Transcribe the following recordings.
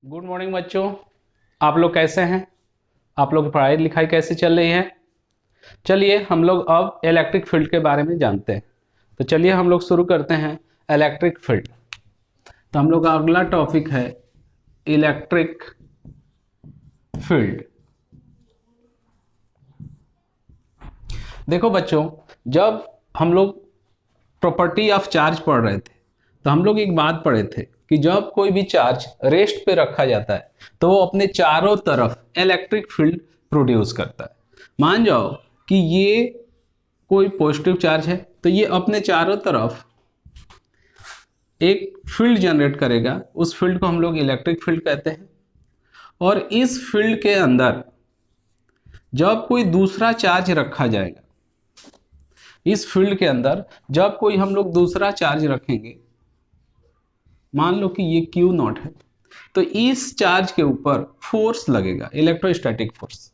Good morning बच्चों। आप लोग कैसे हैं? आप लोग की पढ़ाई लिखाई कैसे चल रही है? चलिए हम लोग अब इलेक्ट्रिक फील्ड के बारे में जानते हैं। तो चलिए हम लोग शुरू करते हैं इलेक्ट्रिक फील्ड। तो हम लोग का अगला टॉपिक है इलेक्ट्रिक फील्ड। देखो बच्चों, जब हम लोग प्रॉपर्टी ऑफ चार्ज पढ़ रहे थे तो हम लोग एक बात पढ़े थे कि जब कोई भी चार्ज रेस्ट पे रखा जाता है तो वो अपने चारों तरफ इलेक्ट्रिक फील्ड प्रोड्यूस करता है। मान जाओ कि ये कोई पॉजिटिव चार्ज है तो ये अपने चारों तरफ एक फील्ड जनरेट करेगा, उस फील्ड को हम लोग इलेक्ट्रिक फील्ड कहते हैं। और इस फील्ड के अंदर जब कोई दूसरा चार्ज रखा जाएगा, इस फील्ड के अंदर जब कोई हम लोग दूसरा चार्ज रखेंगे, मान लो कि ये क्यू नॉट है, तो इस चार्ज के ऊपर फोर्स लगेगा, इलेक्ट्रोस्टैटिक फोर्स।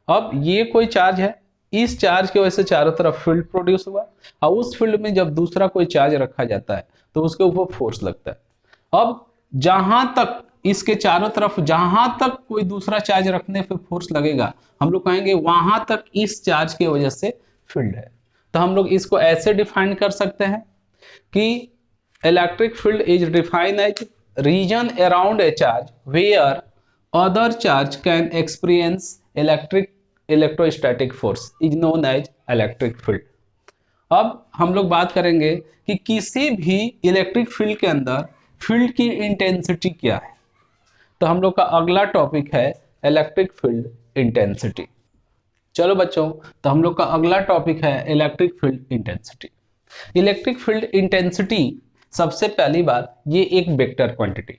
अब ये कोई चार्ज है, इस चार्ज की वजह से चारों तरफ फील्ड प्रोड्यूस हुआ, और उस फील्ड में जब दूसरा कोई चार्ज रखा जाता है तो उसके ऊपर फोर्स लगता है। अब जहां तक इसके चारों तरफ जहां तक कोई दूसरा चार्ज रखने पे फोर्स लगेगा, हम लोग कहेंगे वहां तक इस चार्ज की वजह से फील्ड है। तो हम लोग इसको ऐसे डिफाइन कर सकते हैं कि electric field is defined as region around a charge where other charge can experience electrostatic force is known as electric field। अब हम लोग बात करेंगे कि किसी भी इलेक्ट्रिक फील्ड के अंदर फील्ड की इंटेंसिटी क्या है। तो हम लोग का अगला टॉपिक है इलेक्ट्रिक फील्ड इंटेंसिटी। चलो बच्चों, तो हम लोग का अगला टॉपिक है electric field intensity. Electric field intensity, सबसे पहली बात, ये एक vector quantity.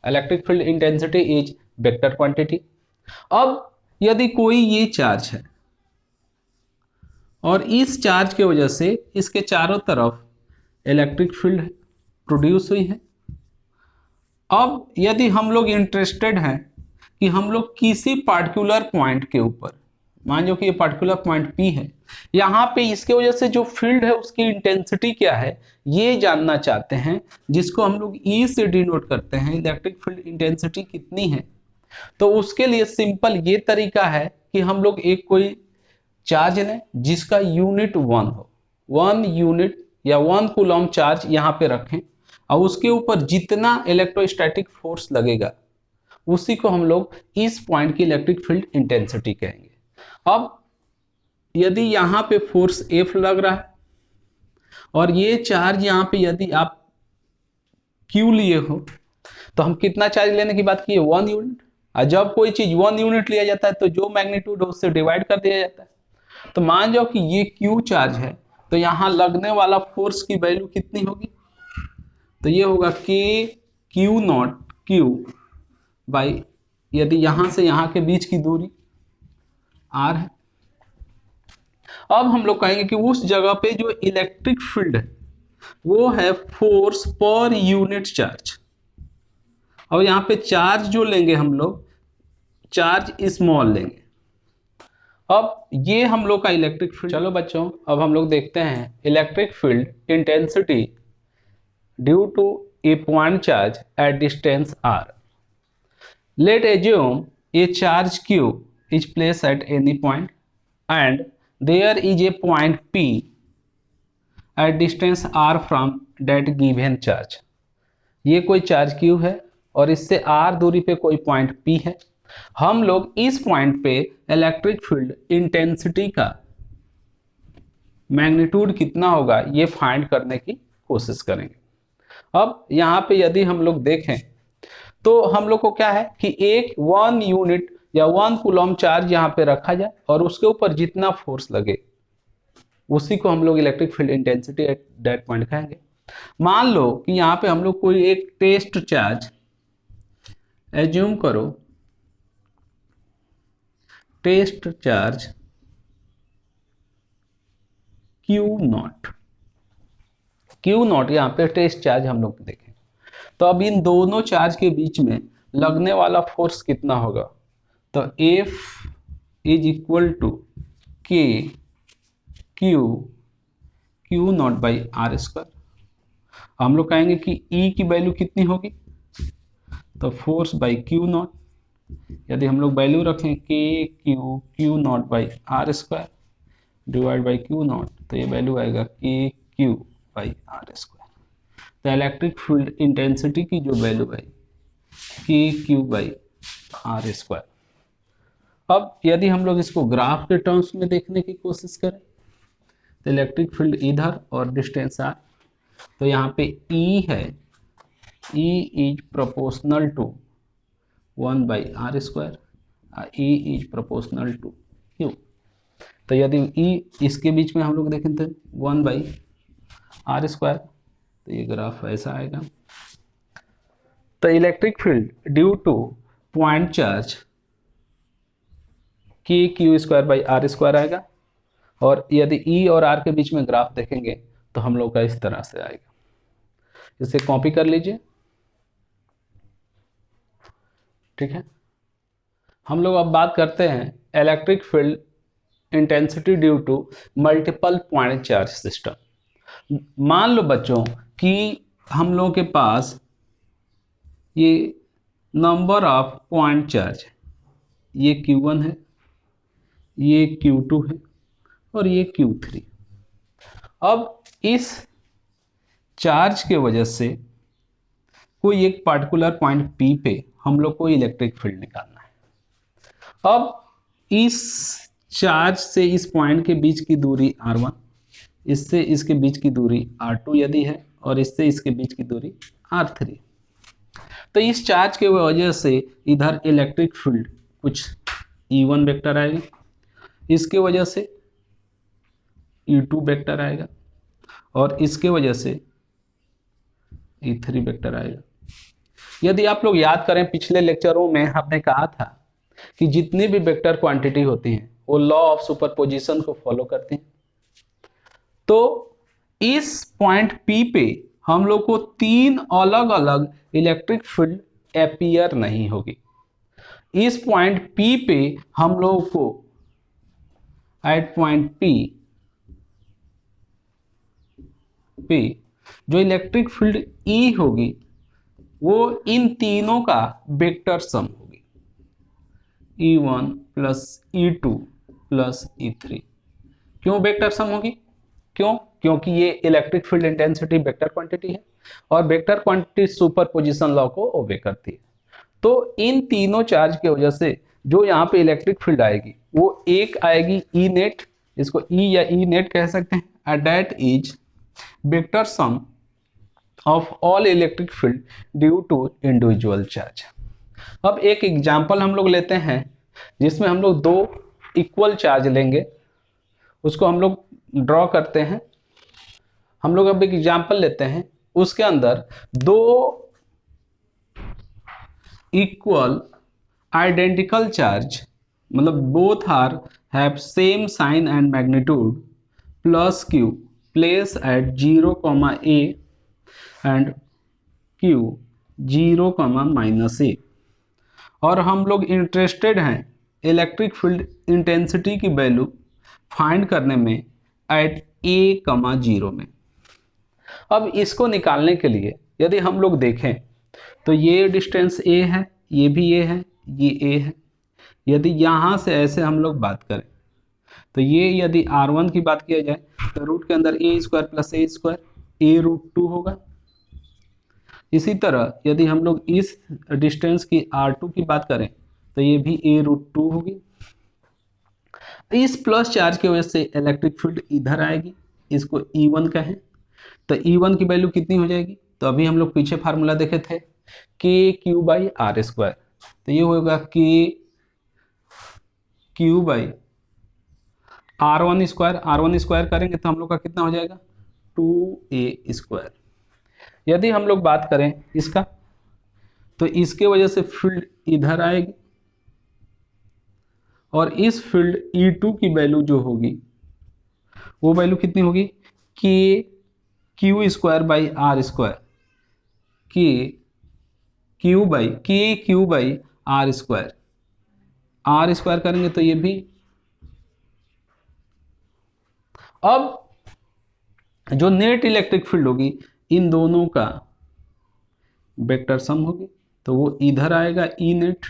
Electric field intensity is vector quantity. अब यदि कोई ये चार्ज है और इस चार्ज की वजह से इसके चारों तरफ इलेक्ट्रिक फील्ड प्रोड्यूस हुई है। अब यदि हम लोग इंटरेस्टेड हैं कि हम लोग किसी पार्टिकुलर पॉइंट के ऊपर, मान लो कि ये पार्टिकुलर पॉइंट P है, यहाँ पे इसके वजह से जो फील्ड है उसकी इंटेंसिटी क्या है ये जानना चाहते हैं, जिसको हम लोग E से डिनोट करते हैं, इलेक्ट्रिक फील्ड इंटेंसिटी कितनी है। तो उसके लिए सिंपल ये तरीका है कि हम लोग एक कोई चार्ज लें जिसका यूनिट 1 हो, 1 यूनिट या 1 कूलम चार्ज यहाँ पे रखें, और उसके ऊपर जितना इलेक्ट्रोस्टैटिक फोर्स लगेगा उसी को हम लोग इस पॉइंट की इलेक्ट्रिक फील्ड इंटेंसिटी कहेंगे। अब यदि यहाँ पे फोर्स F लग रहा है और ये चार्ज यहाँ पे यदि आप Q लिए हो, तो हम कितना चार्ज लेने की बात की है, 1 यूनिट। और जब कोई चीज 1 यूनिट लिया जाता है तो जो मैग्नीट्यूड है उससे डिवाइड कर दिया जाता है। तो मान जाओ कि ये Q चार्ज है, तो यहाँ लगने वाला फोर्स की वैल्यू कितनी होगी, तो ये होगा K Q not Q by, यदि यहां से यहां के बीच की दूरी R है। अब हम लोग कहेंगे कि उस जगह पे जो इलेक्ट्रिक फील्ड है वो है फोर्स पर यूनिट चार्ज। और यहाँ पे चार्ज जो लेंगे हम लोग, चार्ज स्मॉल लेंगे। अब ये हम लोग का इलेक्ट्रिक फील्ड। चलो बच्चों, अब हम लोग देखते हैं electric field intensity due to a point charge at distance R। Let assume a charge Q is placed at any point and there is a point P at distance R from that given charge। ये कोई charge Q है और इससे R दूरी पे कोई point P है। हम लोग इस पॉइंट पे इलेक्ट्रिक फील्ड इंटेंसिटी का मैग्नीट्यूड कितना होगा ये फाइंड करने की कोशिश करेंगे। अब यहाँ पे यदि हम लोग देखें तो हम लोग को क्या है कि एक 1 यूनिट या 1 कूलम चार्ज यहाँ पे रखा जाए और उसके ऊपर जितना फोर्स लगे उसी को हम लोग electric field intensity at that point कहेंगे। मान लो कि यहाँ पे हम लोग कोई एक टेस्ट चार्ज एज्यूम करो, टेस्ट चार्ज Q नॉट यहाँ पे टेस्ट चार्ज हम लोग देखें। तो अब इन दोनों चार्ज के बीच में लगने वाला फोर्स कितना होगा, तो F is equal to K Q not by R square. हम लोग कहेंगे कि E की वैल्यू कितनी होगी, तो फोर्स बाई क्यू नॉट, यदि हम लोग वैल्यू रखें K q not by are square divide by q not, तो ये वैल्यू आएगा K q by are square. तो इलेक्ट्रिक फील्ड इंटेंसिटी की जो वैल्यू है के क्यू बाई आर स्क्वायर। अब यदि हम लोग इसको ग्राफ के टर्म्स में देखने की कोशिश करें, तो इलेक्ट्रिक फील्ड इधर और डिस्टेंस आर, तो यहाँ पे E है, E is proportional to 1 by are square, E is proportional to Q। तो यदि E इसके बीच में हम लोग देखें तो 1 बाई आर स्क्वायर, तो ये ग्राफ ऐसा आएगा। तो electric field due to point charge के Q square by are square आएगा, और यदि E और R के बीच में ग्राफ देखेंगे तो हम लोग का इस तरह से आएगा। इसे कॉपी कर लीजिए, ठीक है। हम लोग अब बात करते हैं electric field intensity due to multiple point charge system. मान लो बच्चों कि हम लोगों के पास ये नंबर ऑफ पॉइंट चार्ज, ये Q1 है, ये Q2 है और ये Q3। अब इस चार्ज के वजह से कोई एक पार्टिकुलर पॉइंट P पे हम लोग को इलेक्ट्रिक फील्ड निकालना है। अब इस चार्ज से इस पॉइंट के बीच की दूरी R1, इससे इसके बीच की दूरी R2 यदि है, और इससे इसके बीच की दूरी R3। तो इस चार्ज के वजह से इधर इलेक्ट्रिक फील्ड कुछ E1 वेक्टर आएगा, इसके वजह से E2 वेक्टर आएगा, और इसके वजह से E3 वेक्टर आएगा। यदि आप लोग याद करें, पिछले लेक्चरों में हमने कहा था कि जितनी भी वेक्टर क्वांटिटी होती हैं वो लॉ ऑफ सुपरपोजिशन को फॉलो करती हैं। तो इस पॉइंट P पे हम लोग को तीन अलग अलग इलेक्ट्रिक फील्ड अपीयर नहीं होगी। इस पॉइंट P पे हम लोग को एट पॉइंट P पे जो इलेक्ट्रिक फील्ड E होगी वो इन तीनों का वेक्टर सम होगी, E1 plus E2 plus E3। क्यों वेक्टर सम होगी? क्योंकि ये electric field intensity vector quantity है, और वेक्टर क्वांटिटी सुपरपोजिशन लॉ को ओबे करती है। तो इन तीनों चार्ज की वजह से जो यहाँ पे इलेक्ट्रिक फील्ड आएगी वो एक आएगी E नेट, इसको E या E नेट कह सकते हैं, and that is vector sum of all electric field due to individual charge. अब एक एग्जांपल हम लोग लेते हैं जिसमें हम लोग दो इक्वल चार्ज लेंगे, उसको हम लोग ड्रॉ करते हैं। हम लोग अब एक एग्जांपल लेते हैं, उसके अंदर दो इक्वल आइडेंटिकल चार्ज, मतलब both are have same sign and magnitude plus Q place at 0, A and Q 0, -A, और हम लोग इंटरेस्टेड हैं इलेक्ट्रिक फील्ड इंटेंसिटी की वैल्यू फाइंड करने में एट A, 0 में। अब इसको निकालने के लिए यदि हम लोग देखें तो ये डिस्टेंस A है, ये भी A है, ये A है। यदि यहाँ से ऐसे हम लोग बात करें तो ये यदि R1 की बात किया जाए तो रूट के अंदर A square plus A square, A√2 होगा। इसी तरह यदि हम लोग इस डिस्टेंस की R2 की बात करें तो ये भी A√2 होगी। इस प्लस चार्ज की वजह से इलेक्ट्रिक फील्ड इधर आएगी, इसको E1 कहें। तो E1 की वैल्यू कितनी हो जाएगी? तो अभी हम लोग पीछे फार्मूला देखे थे के क्यू बाई आर स्क्वायर, तो ये होगा K q by R1 square करेंगे तो हम लोग का कितना हो जाएगा 2A स्क्वायर। यदि हम लोग बात करें इसका तो इसके वजह से फील्ड इधर आएगी, और इस फील्ड E2 की वैल्यू जो होगी वो वैल्यू कितनी होगी K Q square by are square, K q by are square करेंगे तो ये भी। अब जो नेट इलेक्ट्रिक फील्ड होगी इन दोनों का वेक्टर सम होगी, तो वो इधर आएगा ई नेट।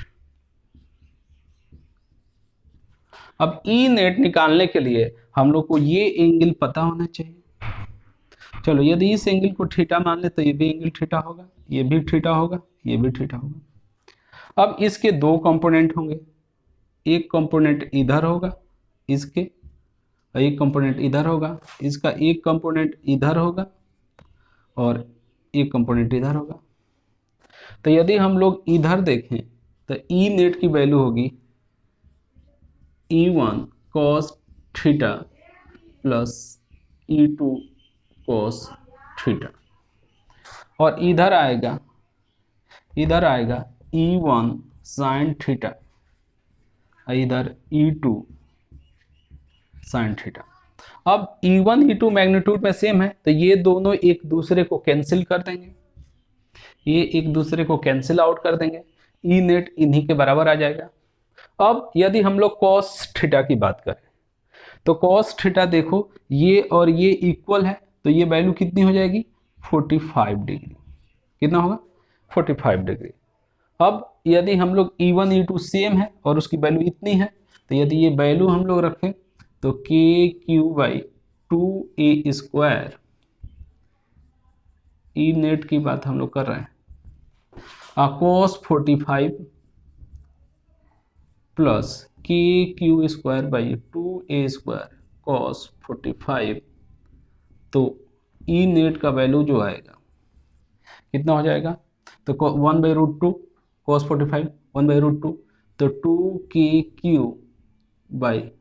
अब ई नेट निकालने के लिए हम लोग को ये एंगल पता होना चाहिए। चलो यदि इस एंगल को थीटा मान ले तो ये भी एंगल थीटा होगा, ये भी थीटा होगा, ये भी थीटा होगा। अब इसके दो कंपोनेंट होंगे, एक कंपोनेंट इधर होगा इसके, और एक कंपोनेंट इधर होगा इसका, एक कंपोनेंट इधर होगा और एक कंपोनेंट इधर होगा। तो यदि हम लोग इधर देखें तो ई नेट की वैल्यू होगी E1 cos theta plus E2 cos theta, और इधर आएगा E1 sin थीटा, इधर E2 sin थीटा। अब E1 E2 मैग्नीट्यूड में सेम है तो ये दोनों एक दूसरे को कैंसिल कर देंगे, ये एक दूसरे को कैंसिल आउट कर देंगे, ई नेट इन्हीं के बराबर आ जाएगा। अब यदि हम लोग cos थीटा की बात करें तो cos थीटा देखो ये और ये इक्वल है तो ये वैल्यू कितनी हो जाएगी 45 डिग्री। कितना होगा 45 डिग्री। अब यदि हम लोग E1 E2 सेम है और उसकी वैल्यू इतनी है तो यदि ये वैल्यू हम लोग रखें तो KQ/2A², ई नेट की बात हम लोग कर रहे हैं, cos 45 प्लस KQ²/2A² cos 45, तो ई नेट का वैल्यू जो आएगा कितना हो जाएगा, तो 1/√2 cos 45 1/√2, तो 2KQ/2A²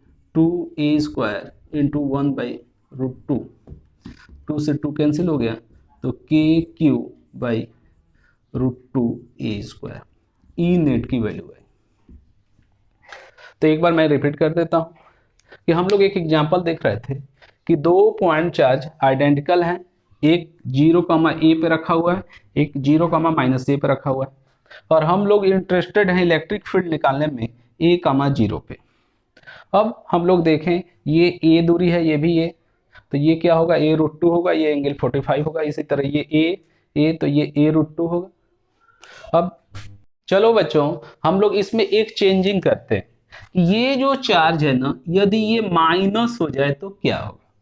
इंटू 1/√2, 2 से 2 कैंसिल हो गया तो KQ/√2A², ई नेट की वैल्यू है। तो एक बार मैं रिपीट कर देता हूं कि हम लोग एक एग्जांपल देख रहे थे कि दो पॉइंट चार्ज आइडेंटिकल हैं, एक 0, A पे रखा हुआ है, एक 0, -A पे रखा हुआ है, और हम लोग इंटरेस्टेड हैं इलेक्ट्रिक फील्ड निकालने में A, 0 पे। अब हम लोग देखें ये A दूरी है, ये भी A, तो ये क्या होगा A√2 होगा, ये एंगल 45 होगा, इसी तरह ये A तो ये A√2 होगा। अब चलो बच्चों हम लोग इसमें एक चेंजिंग करते हैं, ये जो चार्ज है ना यदि ये माइनस हो जाए तो क्या होगा,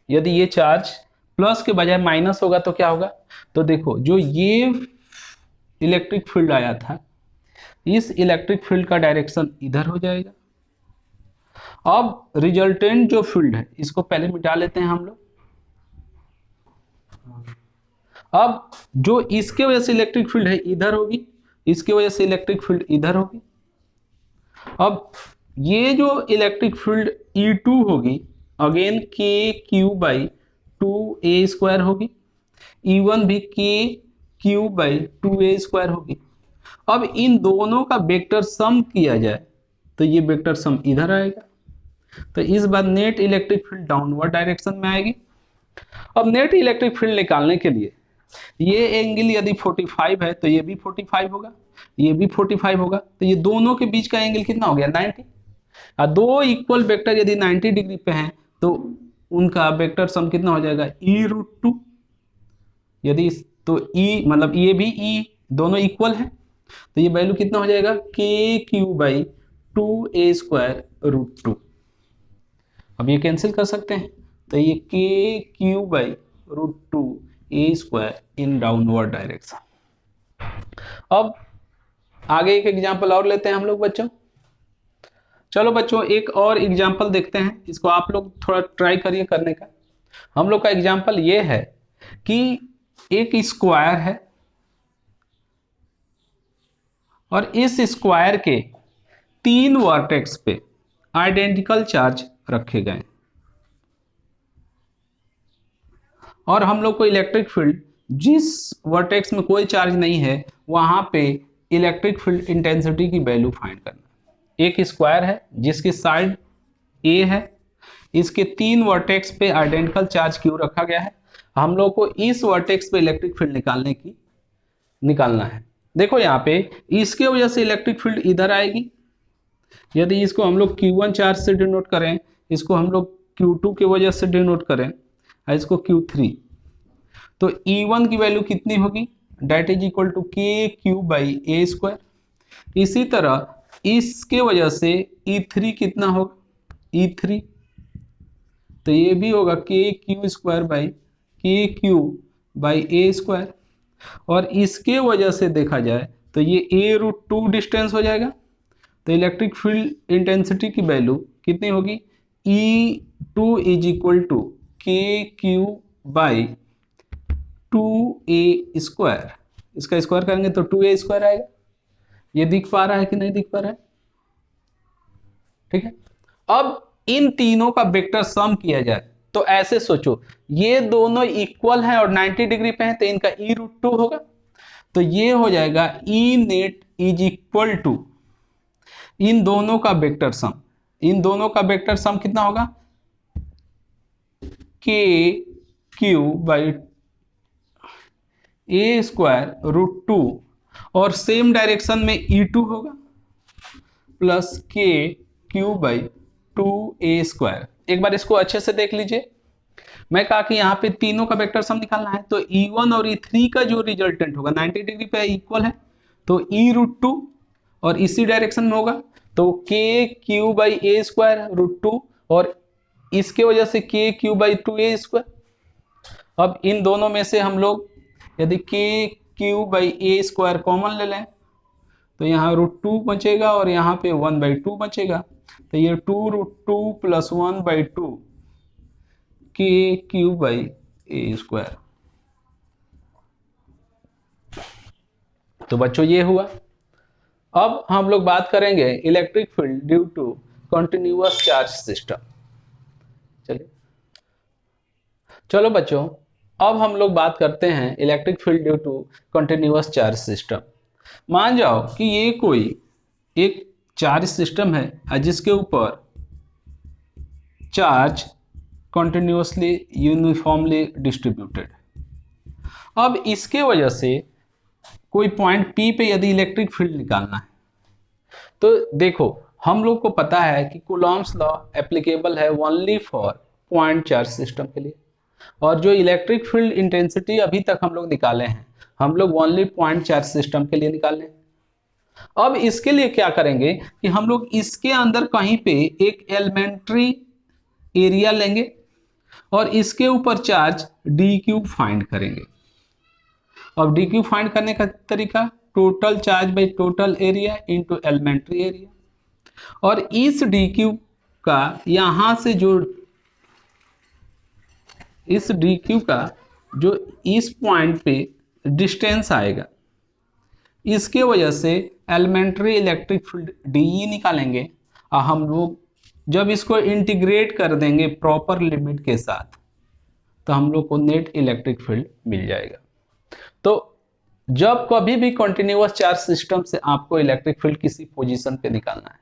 यदि ये चार्ज प्लस के बजाय माइनस होगा तो क्या होगा, तो देखो जो ये इलेक्ट्रिक फील्ड आया था इस इलेक्ट्रिक फील्ड का डायरेक्शन इधर हो जाएगा। अब रिजल्टेंट जो फील्ड है इसको पहले मिटा लेते हैं हम लोग। अब जो इसके वजह से इलेक्ट्रिक फील्ड है इधर होगी, इसके वजह से इलेक्ट्रिक फील्ड इधर होगी। अब ये जो इलेक्ट्रिक फील्ड E2 होगी अगेन KQ/2A² होगी, E1 भी KQ/2A² होगी। अब इन दोनों का वेक्टर सम किया जाए तो ये वेक्टर सम इधर आएगा, तो इस बार net electric field downward direction में आएगी। अब नेट इलेक्ट्रिक फील्ड निकालने के लिए ये एंगल यदि 45 है तो ये भी 45 होगा, ये भी 45 होगा, तो ये दोनों के बीच का एंगल कितना हो गया 90। और दो इक्वल वेक्टर यदि 90 डिग्री पे हैं तो उनका वेक्टर सम कितना हो जाएगा E√2। यदि तो E मतलब ये भी E दोनों इक्वल है तो ये वैल्यू कितना हो जाएगा KQ/2A²√2। अब ये कैंसिल कर सकते हैं तो ये KQ/√2A² इन डाउनवर्ड डायरेक्शन। अब आगे एक एग्जांपल और लेते हैं हम लोग बच्चों। चलो बच्चों एक और एग्जांपल देखते हैं, इसको आप लोग थोड़ा ट्राई करिए करने का। हम लोग का एग्जांपल ये है कि एक स्क्वायर है और इस स्क्वायर के 3 वर्टेक्स पे आइडेंटिकल चार्ज रखे गए और हम लोग को इलेक्ट्रिक फील्ड जिस वर्टेक्स में कोई चार्ज नहीं है वहां पे इलेक्ट्रिक फील्ड इंटेंसिटी की वैल्यू फाइंड करना। एक स्क्वायर है जिसकी साइड A है, इसके 3 वर्टेक्स पे आइडेंटिकल चार्ज Q रखा गया है। हम लोग को इस वर्टेक्स पे इलेक्ट्रिक फील्ड निकालना है। देखो यहाँ पे इसके वजह से इलेक्ट्रिक फील्ड इधर आएगी, यदि इसको हम लोग Q1 चार्ज से डिनोट करें, इसको हम लोग Q2 के वजह से डिनोट करें और इसको Q3, तो E1 की वैल्यू कितनी होगी डेट इज इक्वल टू के क्यू बाई ए स्क्वायर। इसी तरह इसके वजह से E3 कितना होगा, E3, तो ये भी होगा के क्यू स्क्वायर बाई के क्यू बाई ए स्क्वायर। और इसके वजह से देखा जाए तो ये a√2 डिस्टेंस हो जाएगा। तो इलेक्ट्रिक फील्ड इंटेंसिटी की वैल्यू कितनी होगी, E2 इज इक्वल टू के क्यू बाई 2a स्क्वायर। इसका स्क्वायर करेंगे तो 2a स्क्वायर आएगा। ये दिख पा रहा है कि नहीं दिख पा रहा है, ठीक है। अब इन तीनों का वेक्टर सम किया जाए तो ऐसे सोचो, ये दोनों इक्वल हैं और 90 डिग्री पे हैं, तो इनका E√2 होगा। तो ये हो जाएगा E net is equal to इन दोनों का वेक्टर सम। इन दोनों का वेक्टर सम कितना होगा, के क्यू बाई ए स्क्वायर√2 और सेम डायरेक्शन में E2 होगा प्लस के क्यू बाई 2a स्क्वायर। एक बार इसको अच्छे से देख लीजिए, मैं कहा कि यहाँ पे तीनों का वेक्टर सम निकालना है। तो E1 और E3 का जो रिजल्टेंट होगा 90 डिग्री पे इक्वल है, तो E√2 और इसी डायरेक्शन में होगा तो के क्यू बाई ए स्क्वायर√2 और इसके वजह से के क्यू बाई 2a स्क्वायर। अब इन दोनों में से हम लोग यदि के q by A square common ले लें तो यहाँ √2 बचेगा और यहाँ पे 1/2 बचेगा। तो ये 2√2 प्लस 1/2 के क्यू बाई ए स्क्वायर। तो बच्चों ये हुआ। अब हम लोग बात करेंगे electric field due to continuous charge system. चलिए चलो बच्चों, अब हम लोग बात करते हैं electric field due to continuous charge system. मान जाओ कि ये कोई एक चार्ज सिस्टम है जिसके ऊपर चार्ज कंटिन्यूअसली यूनिफॉर्मली डिस्ट्रीब्यूटेड। अब इसके वजह से कोई पॉइंट P पे यदि इलेक्ट्रिक फील्ड निकालना है तो देखो, हम लोग को पता है कि कूलॉम्स लॉ एप्लीकेबल है only for point charge system के लिए, और जो इलेक्ट्रिक फील्ड इंटेंसिटी अभी तक हम लोग निकाले हैं हम लोग ओनली पॉइंट चार्ज सिस्टम के लिए निकाले। अब इसके लिए क्या करेंगे कि हम लोग इसके अंदर कहीं पे एक एलिमेंट्री एरिया लेंगे और इसके ऊपर चार्ज dq फाइंड करेंगे। अब dq फाइंड करने का तरीका total charge by total area into elementary area, और इस dq का यहां से जो इस dq का जो इस पॉइंट पे डिस्टेंस आएगा, इसके वजह से एलिमेंट्री इलेक्ट्रिक फील्ड DE निकालेंगे। और हम लोग जब इसको इंटीग्रेट कर देंगे प्रॉपर लिमिट के साथ तो हम लोग को नेट इलेक्ट्रिक फील्ड मिल जाएगा। तो जब कभी भी कंटिन्यूअस चार्ज सिस्टम से आपको इलेक्ट्रिक फील्ड किसी पोजीशन पे निकालना है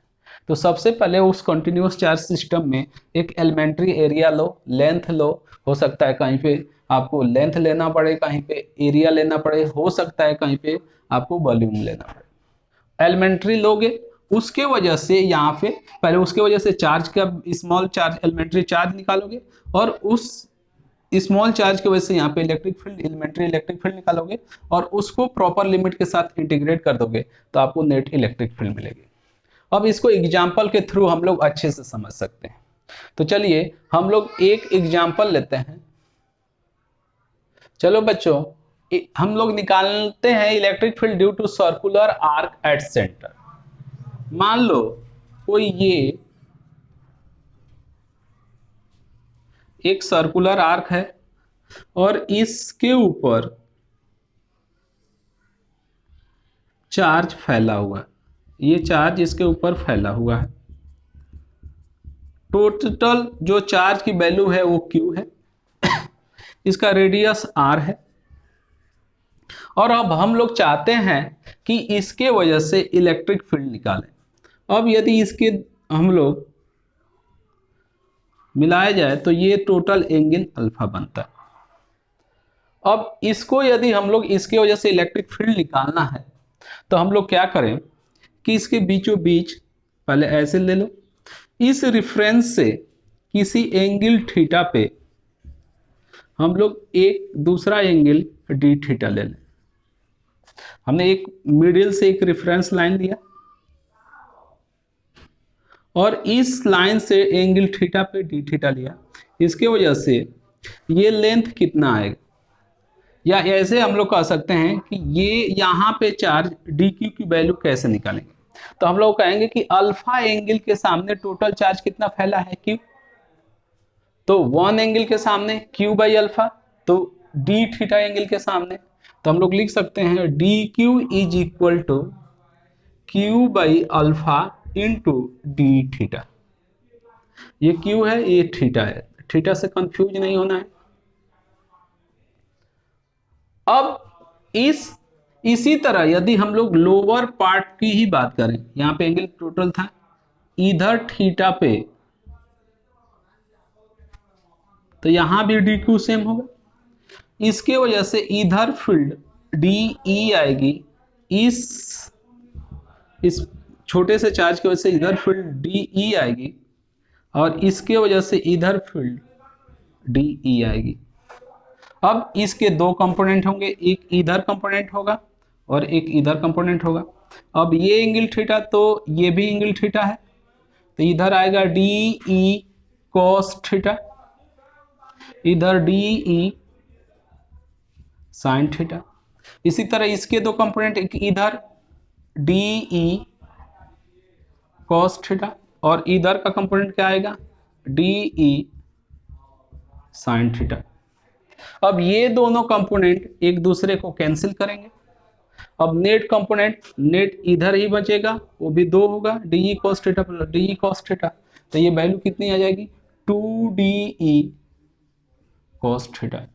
तो सबसे पहले उस कंटिन्यूअस चार्ज सिस्टम में एक एलिमेंट्री एरिया लो, लेंथ लो, हो सकता है कहीं पे आपको लेंथ लेना पड़े, कहीं पे एरिया लेना पड़े, हो सकता है कहीं पे आपको वॉल्यूम लेना पड़े। एलिमेंट्री लोगे, उसके वजह से यहाँ पे पहले उसके वजह से चार्ज का स्मॉल चार्ज एलिमेंट्री चार्ज निकालोगे और उस स्मॉल चार्ज की वजह से यहाँ पे electric field elementary electric field निकालोगे और उसको प्रॉपर लिमिट के साथ इंटीग्रेट कर दोगे तो आपको नेट इलेक्ट्रिक फील्ड मिलेगी। अब इसको एग्जाम्पल के थ्रू हम लोग अच्छे से समझ सकते हैं। तो चलिए हम लोग एक एग्जाम्पल लेते हैं। चलो बच्चों, हम लोग निकालते हैं electric field due to circular arc at centre. मान लो कोई ये एक सर्कुलर आर्क है और इसके ऊपर चार्ज फैला हुआ है, ये चार्ज इसके ऊपर फैला हुआ है। टोटल जो चार्ज की वैल्यू है वो Q है, इसका रेडियस R है, और अब हम लोग चाहते हैं कि इसके वजह से इलेक्ट्रिक फील्ड निकालें। अब यदि इसके हम लोग मिलाया जाए तो ये टोटल एंगल अल्फा बनता है। अब इसको यदि हम लोग इसके वजह से इलेक्ट्रिक फील्ड निकालना है तो हम लोग क्या करें कि इसके बीचों बीच पहले ऐसे ले लो, इस रेफरेंस से किसी एंगल थीटा पे हम लोग एक दूसरा एंगल डी थीटा ले लें। हमने एक मिडिल से एक रेफरेंस लाइन लिया और इस लाइन से एंगल थीटा पे डी थीटा लिया, इसके वजह से ये लेंथ कितना आएगा, या ऐसे हम लोग कह सकते हैं कि ये यहाँ पे चार्ज डी क्यू की वैल्यू कैसे निकालेंगे। तो हम लोग कहेंगे कि अल्फा एंगल के सामने टोटल चार्ज कितना फैला है, क्यू। तो वन एंगल के सामने क्यू बाई अल्फा, तो डी थीटा एंगल के सामने, तो हम लोग लिख सकते हैं d q is equal to q by alpha into d theta. ये क्यू है, ये थीटा है, थीटा से कंफ्यूज नहीं होना है। अब इसी तरह यदि हम लोग लोअर पार्ट की ही बात करें, यहां पे एंगल टोटल था इधर थीटा पे, तो यहां भी डी क्यू सेम होगा। इसके वजह से इधर फील्ड डी ई आएगी, इस छोटे से चार्ज की वजह से इधर फील्ड डी ई आएगी, और इसके वजह से इधर फील्ड डी ई आएगी। अब इसके दो कंपोनेंट होंगे, एक इधर कंपोनेंट होगा और एक इधर कंपोनेंट होगा। अब ये एंगल थीटा, तो ये भी एंगल थीटा है, तो इधर आएगा डी ई कॉस थीटा, इधर डी ई साइन थीटा। इसी तरह इसके दो कंपोनेंट, एक इधर डी ई कॉस थीटा और इधर का कंपोनेंट क्या आएगा, डी ई साइन थीटा। अब ये दोनों कंपोनेंट एक दूसरे को कैंसिल करेंगे। अब नेट कंपोनेंट, नेट इधर ही बचेगा, वो भी 2 होगा, D E cos theta plus D E cos theta, तो ये वैल्यू कितनी आ जाएगी, 2डी ई कॉस थीटा।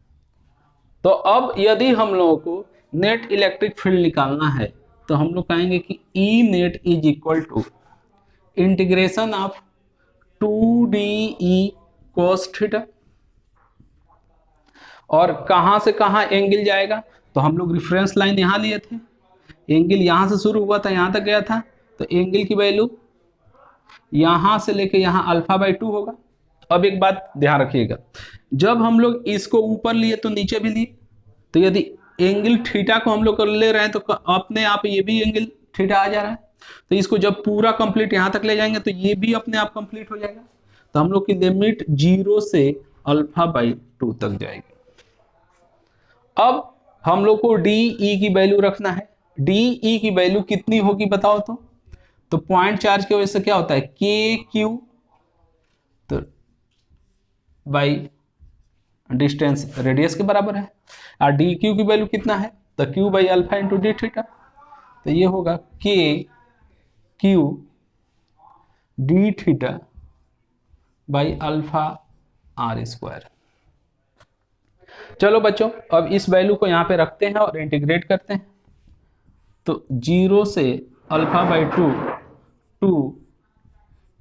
तो अब यदि हम लोगों को नेट इलेक्ट्रिक फील्ड निकालना है, तो हम लोग कहेंगे कि E net is equal to integration of 2डी ई कॉस थीटा, और कहां से कहां एंगल जाएगा, तो हम लोग रेफरेंस लाइन यहां लिए थे, एंगल यहां से शुरू हुआ था यहां तक गया था, तो एंगल की वैल्यू यहां से लेके यहां अल्फा बाई 2 होगा। अब एक बात ध्यान रखिएगा, जब हम लोग इसको ऊपर लिए तो नीचे भी लिए, तो यदि एंगल थीटा को हम लोग ले रहे हैं तो अपने आप ये भी एंगल थीटा आ जा रहा है, तो इसको जब पूरा कंप्लीट यहां तक ले जाएंगे तो ये भी अपने आप कंप्लीट हो जाएगा। तो हम लोग की लिमिट 0 से अल्फा बाई 2 तक जाएगी। अब हम लोग को डी ई की वैल्यू रखना है, डी ई की वैल्यू कितनी होगी बताओ तो पॉइंट चार्ज की वजह से क्या होता है, के क्यू तो बाई डिस्टेंस रेडियस के बराबर है, और डी क्यू की वैल्यू कितना है, तो q by alpha into d theta, तो ये होगा K q d theta by alpha r square. चलो बच्चों, अब इस वैल्यू को यहाँ पे रखते हैं और इंटीग्रेट करते हैं, तो 0 से alpha by 2 2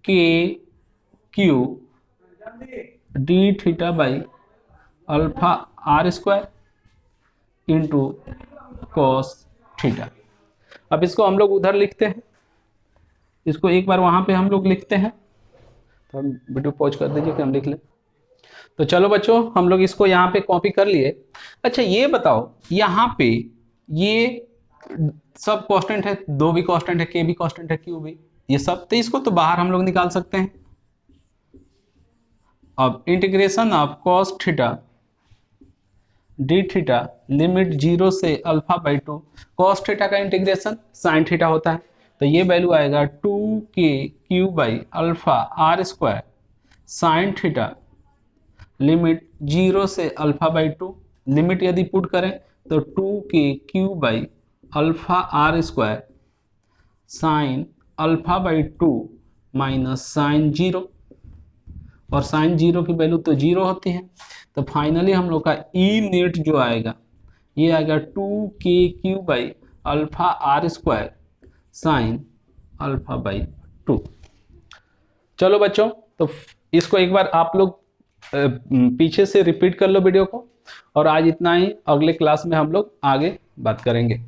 K q d theta by alpha r square into cos theta. अब इसको हम लोग उधर लिखते हैं, इसको एक बार वहां पे हम लोग लिखते हैं, तो हम वीडियो पॉज कर दीजिए कि हम लिख लें। तो चलो बच्चों, हम लोग इसको यहाँ पे कॉपी कर लिए। अच्छा ये बताओ, यहाँ पे ये सब कांस्टेंट है, 2 भी कांस्टेंट है, के भी कांस्टेंट है, क्यू भी, ये सब, तो इसको तो बाहर हम लोग निकाल सकते हैं। अब integration of cos theta d theta limit 0 से अल्फा बाई 2, कॉस थीटा का इंटीग्रेशन साइन थीटा होता है, तो ये वैल्यू आएगा 2k q by alpha r square sine theta limit 0 से अल्फा बाई 2, लिमिट यदि पुट करें तो 2k q by alpha r square sine alpha by 2 minus sine 0, और साइन 0 की वैल्यू तो 0 होती है, तो फाइनली हम लोग का ई नेट जो आएगा ये आएगा 2k q by alpha r square sine alpha by 2। चलो बच्चों, तो इसको एक बार आप लोग पीछे से रिपीट कर लो वीडियो को, और आज इतना ही, अगले क्लास में हम लोग आगे बात करेंगे।